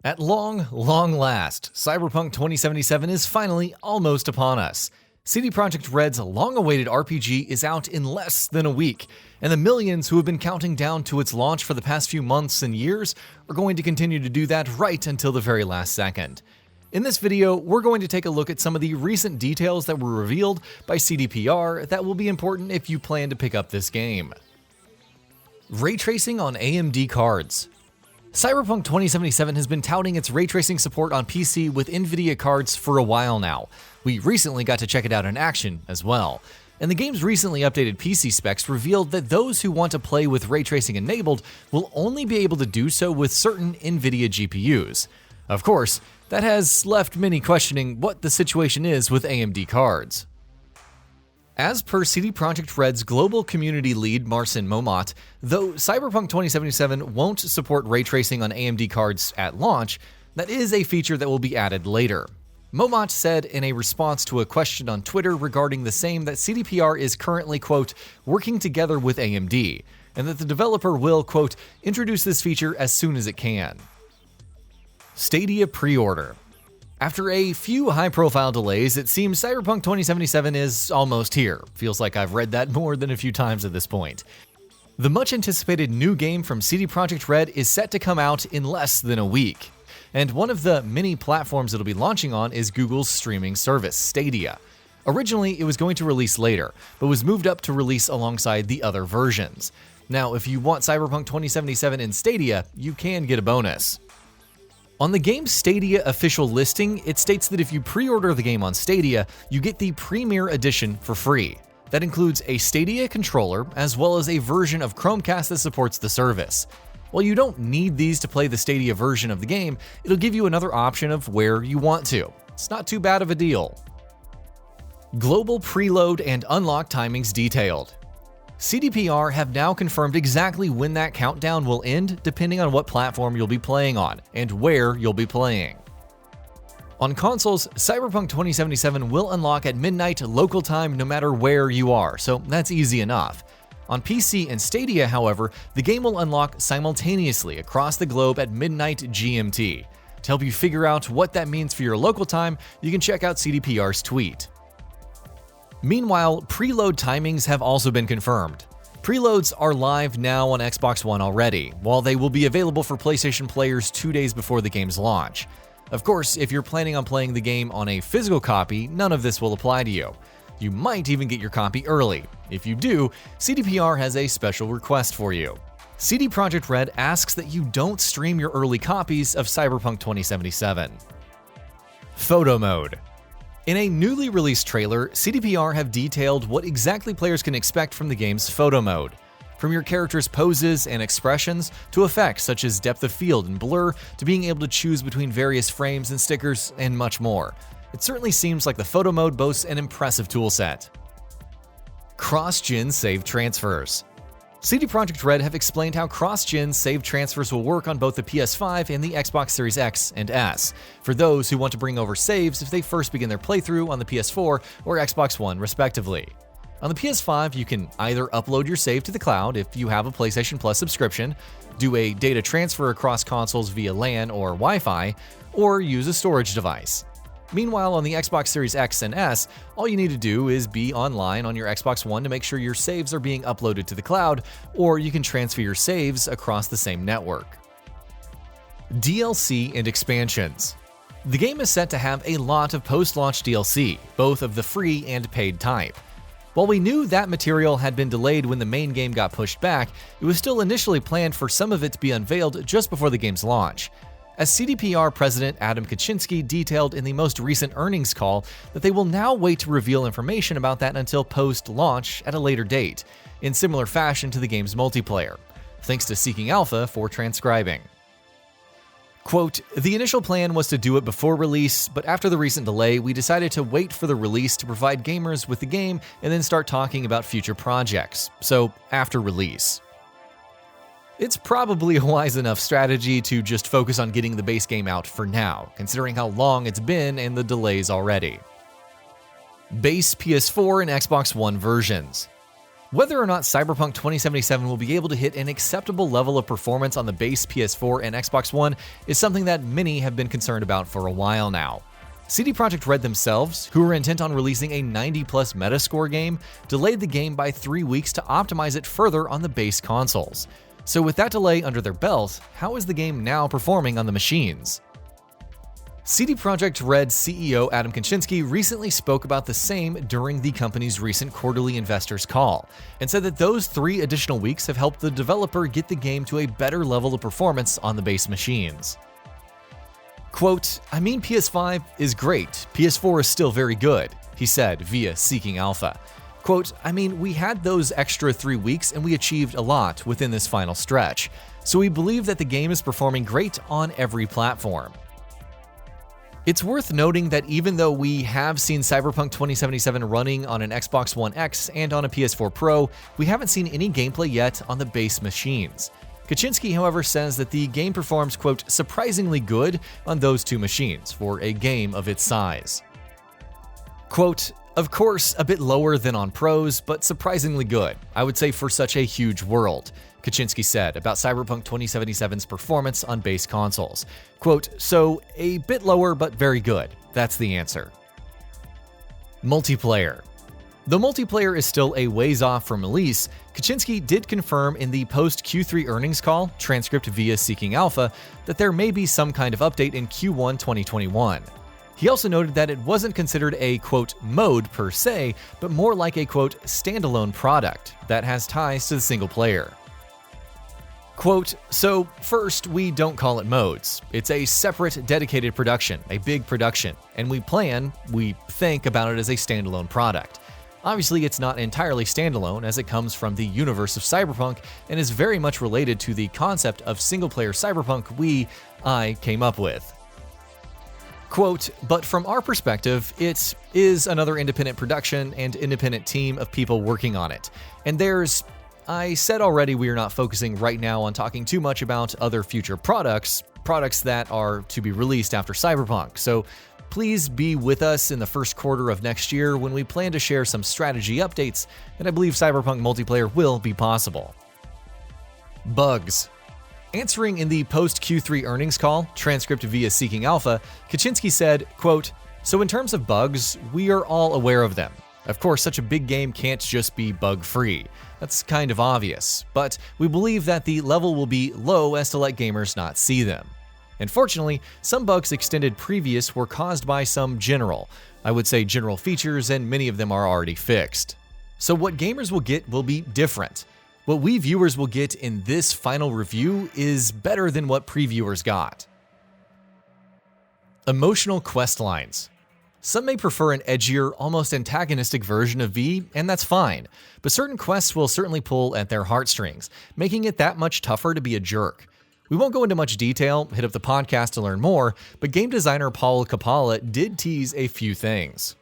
At long last, Cyberpunk 2077 is finally almost upon us. CD Projekt RED's long-awaited RPG is out in less than a week, and the millions who have been counting down to its launch for the past few months and years are going to continue to do that right until the very last second. In this video, we're going to take a look at some of the recent details that were revealed by CDPR that will be important if you plan to pick up this game. Ray tracing on AMD cards. Cyberpunk 2077 has been touting its ray tracing support on PC with NVIDIA cards for a while now. We recently got to check it out in action as well. And the game's recently updated PC specs revealed that those who want to play with ray tracing enabled will only be able to do so with certain NVIDIA GPUs. Of course, that has left many questioning what the situation is with AMD cards. As per CD Projekt RED's global community lead Marcin Momot, though Cyberpunk 2077 won't support ray tracing on AMD cards at launch, that is a feature that will be added later. Momot said in a response to a question on Twitter regarding the same that CDPR is currently, quote, working together with AMD, and that the developer will, quote, introduce this feature as soon as it can. Stadia pre-order. After a few high-profile delays, it seems Cyberpunk 2077 is almost here. Feels like I've read that more than a few times at this point. The much-anticipated new game from CD Projekt RED is set to come out in less than a week. And one of the many platforms it'll be launching on is Google's streaming service, Stadia. Originally, it was going to release later, but was moved up to release alongside the other versions. Now, if you want Cyberpunk 2077 in Stadia, you can get a bonus. On the game's Stadia official listing, it states that if you pre-order the game on Stadia, you get the Premier Edition for free. That includes a Stadia controller, as well as a version of Chromecast that supports the service. While you don't need these to play the Stadia version of the game, it'll give you another option of where you want to. It's not too bad of a deal. Global preload and unlock timings detailed. CDPR have now confirmed exactly when that countdown will end, depending on what platform you'll be playing on and where you'll be playing. On consoles, Cyberpunk 2077 will unlock at midnight local time no matter where you are, so that's easy enough. On PC and Stadia, however, the game will unlock simultaneously across the globe at midnight GMT. To help you figure out what that means for your local time, you can check out CDPR's tweet. Meanwhile, preload timings have also been confirmed. Preloads are live now on Xbox One already, while they will be available for PlayStation players 2 days before the game's launch. Of course, if you're planning on playing the game on a physical copy, none of this will apply to you. You might even get your copy early. If you do, CDPR has a special request for you. CD Projekt RED asks that you don't stream your early copies of Cyberpunk 2077. Photo mode. In a newly released trailer, CDPR have detailed what exactly players can expect from the game's photo mode. From your character's poses and expressions, to effects such as depth of field and blur, to being able to choose between various frames and stickers, and much more. It certainly seems like the photo mode boasts an impressive toolset. Cross-gen save transfers. CD Projekt RED have explained how cross-gen save transfers will work on both the PS5 and the Xbox Series X and S, for those who want to bring over saves if they first begin their playthrough on the PS4 or Xbox One respectively. On the PS5, you can either upload your save to the cloud if you have a PlayStation Plus subscription, do a data transfer across consoles via LAN or Wi-Fi, or use a storage device. Meanwhile, on the Xbox Series X and S, all you need to do is be online on your Xbox One to make sure your saves are being uploaded to the cloud, or you can transfer your saves across the same network. DLC and expansions. The game is set to have a lot of post-launch DLC, both of the free and paid type. While we knew that material had been delayed when the main game got pushed back, it was still initially planned for some of it to be unveiled just before the game's launch. As CDPR President Adam Kaczynski detailed in the most recent earnings call that they will now wait to reveal information about that until post-launch at a later date, in similar fashion to the game's multiplayer. Thanks to Seeking Alpha for transcribing. Quote, the initial plan was to do it before release, but after the recent delay, we decided to wait for the release to provide gamers with the game and then start talking about future projects. So, after release. It's probably a wise enough strategy to just focus on getting the base game out for now, considering how long it's been and the delays already. Base PS4 and Xbox One versions. Whether or not Cyberpunk 2077 will be able to hit an acceptable level of performance on the base PS4 and Xbox One is something that many have been concerned about for a while now. CD Projekt RED themselves, who were intent on releasing a 90-plus Metascore game, delayed the game by 3 weeks to optimize it further on the base consoles. So with that delay under their belt, how is the game now performing on the machines? CD Projekt RED CEO Adam Kaczynski recently spoke about the same during the company's recent quarterly investors call, and said that those 3 additional weeks have helped the developer get the game to a better level of performance on the base machines. Quote, "I mean, PS5 is great, PS4 is still very good," he said via Seeking Alpha. Quote, "I mean, we had those extra 3 weeks and we achieved a lot within this final stretch, so we believe that the game is performing great on every platform." It's worth noting that even though we have seen Cyberpunk 2077 running on an Xbox One X and on a PS4 Pro, we haven't seen any gameplay yet on the base machines. Kaczynski, however, says that the game performs, quote, "surprisingly good on those 2 machines for a game of its size." Quote, "Of course, a bit lower than on pros, but surprisingly good, I would say, for such a huge world," Kaczynski said about Cyberpunk 2077's performance on base consoles. Quote, "So, a bit lower but very good. That's the answer." Multiplayer. Though multiplayer is still a ways off from release, Kaczynski did confirm in the post-Q3 earnings call, transcript via Seeking Alpha, that there may be some kind of update in Q1 2021. He also noted that it wasn't considered a, quote, "mode per se, but more like a, quote, "standalone product" that has ties to the single player. Quote, "So first, we don't call it modes. It's a separate, dedicated production, a big production, and we think about it as a standalone product. Obviously, it's not entirely standalone as it comes from the universe of Cyberpunk and is very much related to the concept of single-player Cyberpunk I came up with." Quote, "But from our perspective, it is another independent production and independent team of people working on it. And I said already we are not focusing right now on talking too much about other future products that are to be released after Cyberpunk, so please be with us in the first quarter of next year when we plan to share some strategy updates, and I believe Cyberpunk multiplayer will be possible." Bugs. Answering in the post-Q3 earnings call, transcript via Seeking Alpha, Kaczynski said, quote, "So in terms of bugs, we are all aware of them. Of course, such a big game can't just be bug-free. That's kind of obvious, but we believe that the level will be low as to let gamers not see them. And fortunately, some bugs extended previous were caused by some general features, and many of them are already fixed. So what gamers will get will be different. What we viewers will get in this final review is better than what previewers got." Emotional quest lines. Some may prefer an edgier, almost antagonistic version of V, and that's fine, but certain quests will certainly pull at their heartstrings, making it that much tougher to be a jerk. We won't go into much detail, hit up the podcast to learn more, but game designer Paul Kapala did tease a few things.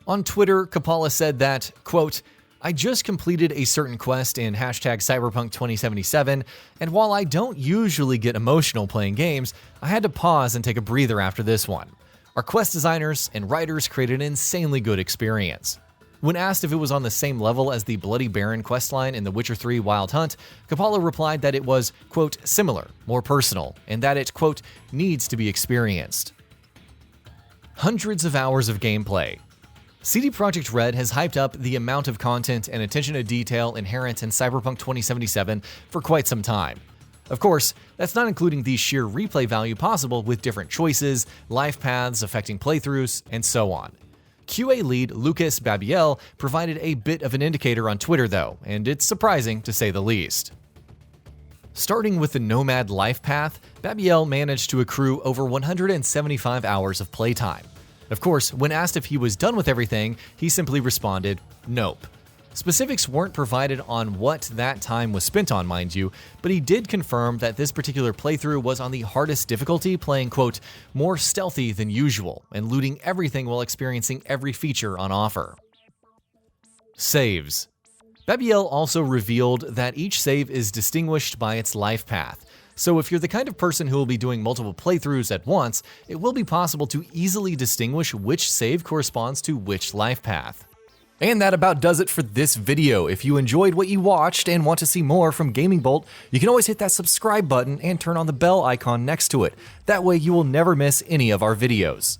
On Twitter, Kapala said that, quote, "I just completed a certain quest in #Cyberpunk 2077, and while I don't usually get emotional playing games, I had to pause and take a breather after this one. Our quest designers and writers created an insanely good experience." When asked if it was on the same level as the Bloody Baron questline in The Witcher 3 Wild Hunt, Kapala replied that it was, quote, "similar, more personal, and that it, quote, "needs to be experienced." Hundreds of hours of gameplay. CD Projekt RED has hyped up the amount of content and attention to detail inherent in Cyberpunk 2077 for quite some time. Of course, that's not including the sheer replay value possible with different choices, life paths affecting playthroughs, and so on. QA lead Lucas Babiel provided a bit of an indicator on Twitter though, and it's surprising to say the least. Starting with the Nomad life path, Babiel managed to accrue over 175 hours of playtime. Of course, when asked if he was done with everything, he simply responded, "Nope." Specifics weren't provided on what that time was spent on, mind you, but he did confirm that this particular playthrough was on the hardest difficulty, playing, quote, "more stealthy than usual, and looting everything while experiencing every feature on offer." Saves. Babiel also revealed that each save is distinguished by its life path, so if you're the kind of person who will be doing multiple playthroughs at once, it will be possible to easily distinguish which save corresponds to which life path. And that about does it for this video. If you enjoyed what you watched and want to see more from Gaming Bolt, you can always hit that subscribe button and turn on the bell icon next to it. That way you will never miss any of our videos.